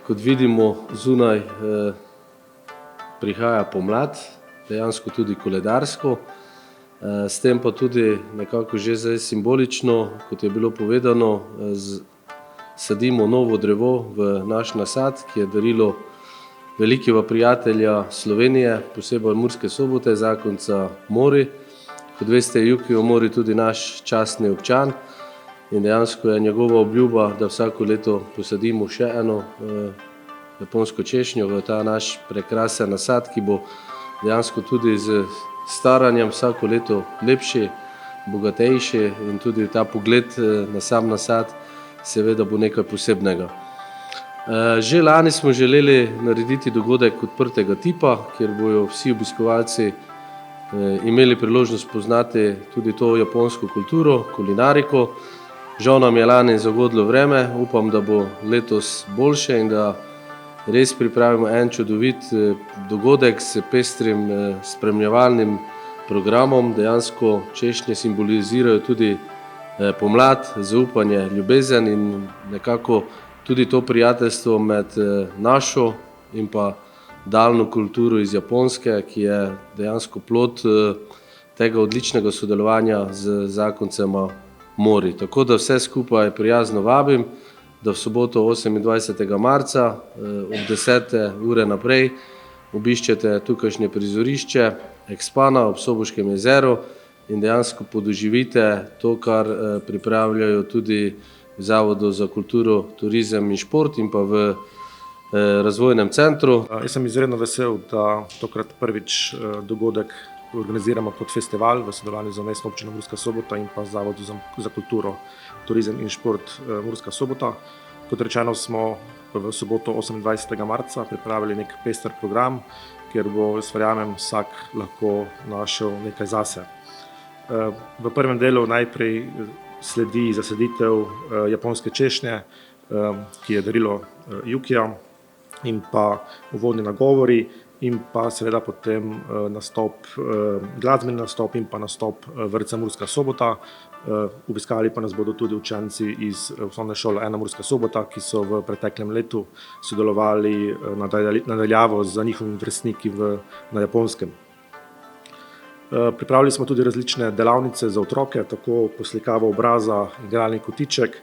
Kot vidimo, zunaj prihaja pomlad, dejansko tudi koledarsko, s tem pa tudi nekako že zdaj simbolično, kot je bilo povedano, sadimo novo drevo v naš nasad, ki je darilo velikega prijatelja Slovenije, posebej Murske Sobote, zakonca Mori. Kot veste, je Yukio Mori tudi naš častni občan in dejansko je njegova obljuba, da vsako leto posadimo še eno japonsko češnjo v ta naš prekrasen nasad, ki bo dejansko tudi z staranjem vsako leto lepši, bogatejši in tudi ta pogled na sam nasad seveda bo nekaj posebnega. Že lani smo želeli narediti dogodek odprtega tipa, kjer bojo vsi obiskovalci imeli priložnost poznati tudi to japonsko kulturo, kulinariko. Žal nam je lani zagodlo vreme, upam, da bo letos boljše in da res pripravimo en čudovit dogodek s pestrim spremljevalnim programom. Dejansko češnje simbolizirajo tudi pomlad, zaupanje, ljubezen in nekako tudi to prijateljstvo med našo in pa daljno kulturo iz Japonske, ki je dejansko plod tega odličnega sodelovanja z zakoncema Mori. Tako da vse skupaj prijazno vabim, da v soboto 28. marca od 10. ure naprej obiščete tukajšnje prizorišče Ekspana ob Soboškem jezeru in dejansko podoživite to, kar pripravljajo tudi v Zavodu za kulturo, turizem in šport in pa v razvojnem centru. Jaz sem izredno vesel, da tokrat prvič dogodek organiziramo kot festival v sodelovanju z Mestno občino Murska Sobota in pa Zavodu za kulturo, turizem in šport Murska Sobota. Kot rečeno, smo v soboto 28. marca pripravili nek pester program, kjer bo, verjamem, vsak lahko našel nekaj zase. V prvem delu najprej sledi zasaditev japonske češnje, ki je darilo Yukija, in pa uvodni nagovori in pa seveda potem glasbeni nastop in pa nastop vrtca Murska Sobota. Obiskali pa nas bodo tudi učenci iz osnovne šole 1 Murska Sobota, ki so v preteklem letu sodelovali nadaljavo z njihovimi vrstniki na Japonskem. Pripravili smo tudi različne delavnice za otroke, tako poslikavo obraza, igralni kotiček.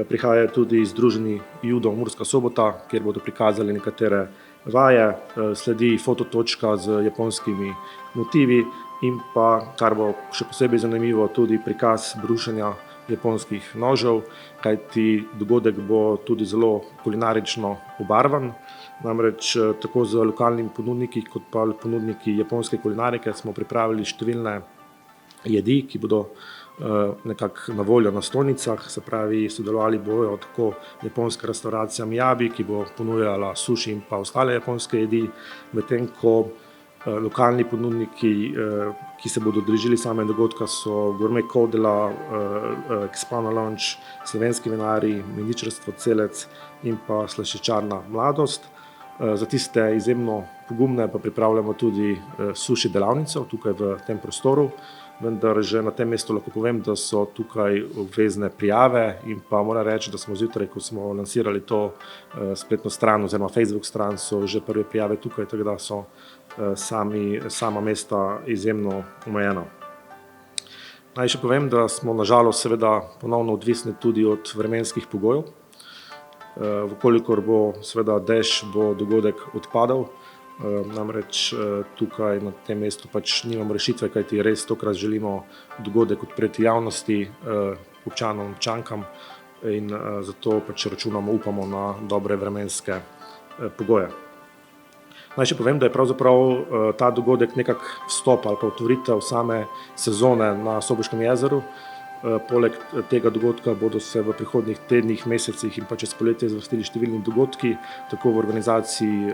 Prihajajo tudi Združeni judo Murska Sobota, kjer bodo prikazali nekatere vaje, sledi fototočka z japonskimi motivi in pa, kar bo še posebej zanimivo, tudi prikaz brušenja japonskih nožev, kajti dogodek bo tudi zelo kulinarično obarvan. Namreč tako z lokalnimi ponudniki kot pa ponudniki japonske kulinarike smo pripravili številne jedi, ki bodo nekako na voljo na stojnicah, se pravi, sodelovali bojo tako japonska restavracija Miyabi, ki bo ponujala suši in pa ostale japonske jedi, medtem ko lokalni ponudniki, ki se bodo udeležili samega dogodka, so Gourmet Kodela, Ekspana Lounge, Slovenski vinarji, Meničarstvo Celec in pa Slaščičarna Mladost. Za tiste izjemno pogumne pa pripravljamo tudi suši delavnico tukaj v tem prostoru, vendar že na tem mestu lahko povem, da so tukaj obvezne prijave in pa moram reči, da smo zjutraj, ko smo lansirali to spletno stran oziroma Facebook stran, so že prve prijave tukaj, tako da so sama mesta izjemno omejena. Naj še povem, da smo na žalost seveda ponovno odvisni tudi od vremenskih pogojev. Vkolikor bo seveda dež, bo dogodek odpadal. Namreč tukaj na tem mestu pač nimamo rešitve, kajti res tokrat želimo dogodek odpreti javnosti, občanom, občankam in zato pač računamo, upamo na dobre vremenske pogoje. Naj še povem, da je pravzaprav ta dogodek nekako vstop ali pa otvoritev same sezone na Soboškem jezeru. Poleg tega dogodka bodo se v prihodnjih tednih, mesecih in pa čez poletje zvrstili številni dogodki, tako v organizaciji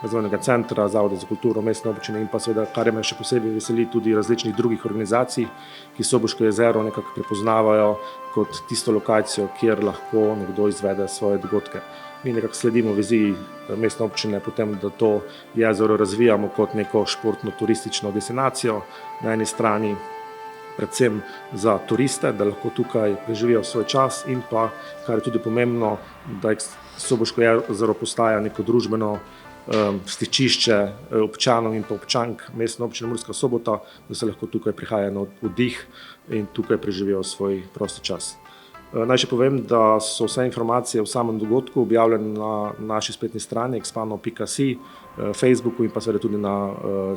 razvojnega centra, Zavoda za kulturo, Mestne občine in pa seveda, kar me še posebej veseli, tudi različnih drugih organizacij, ki Soboško jezero nekako prepoznavajo kot tisto lokacijo, kjer lahko nekdo izvede svoje dogodke. Mi nekako sledimo viziji Mestne občine potem, da to jezero razvijamo kot neko športno-turistično destinacijo na eni strani, predvsem za turiste, da lahko tukaj preživijo svoj čas in pa, kar je tudi pomembno, da Soboško jezero postaja neko družbeno stičišče občanov in pa občank Mestne občine Murska Sobota, da se lahko tukaj prihaja na oddih in tukaj preživijo svoj prosti čas. Naj še povem, da so vse informacije o samem dogodku objavljene na naši spletni strani expano.si, Facebooku in pa seveda tudi na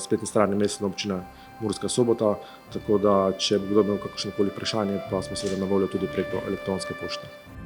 spletni strani Mestne občine Murska Sobota, tako da če bi kdo imel kakršnokoli vprašanje, pa smo seveda na voljo tudi preko elektronske pošte.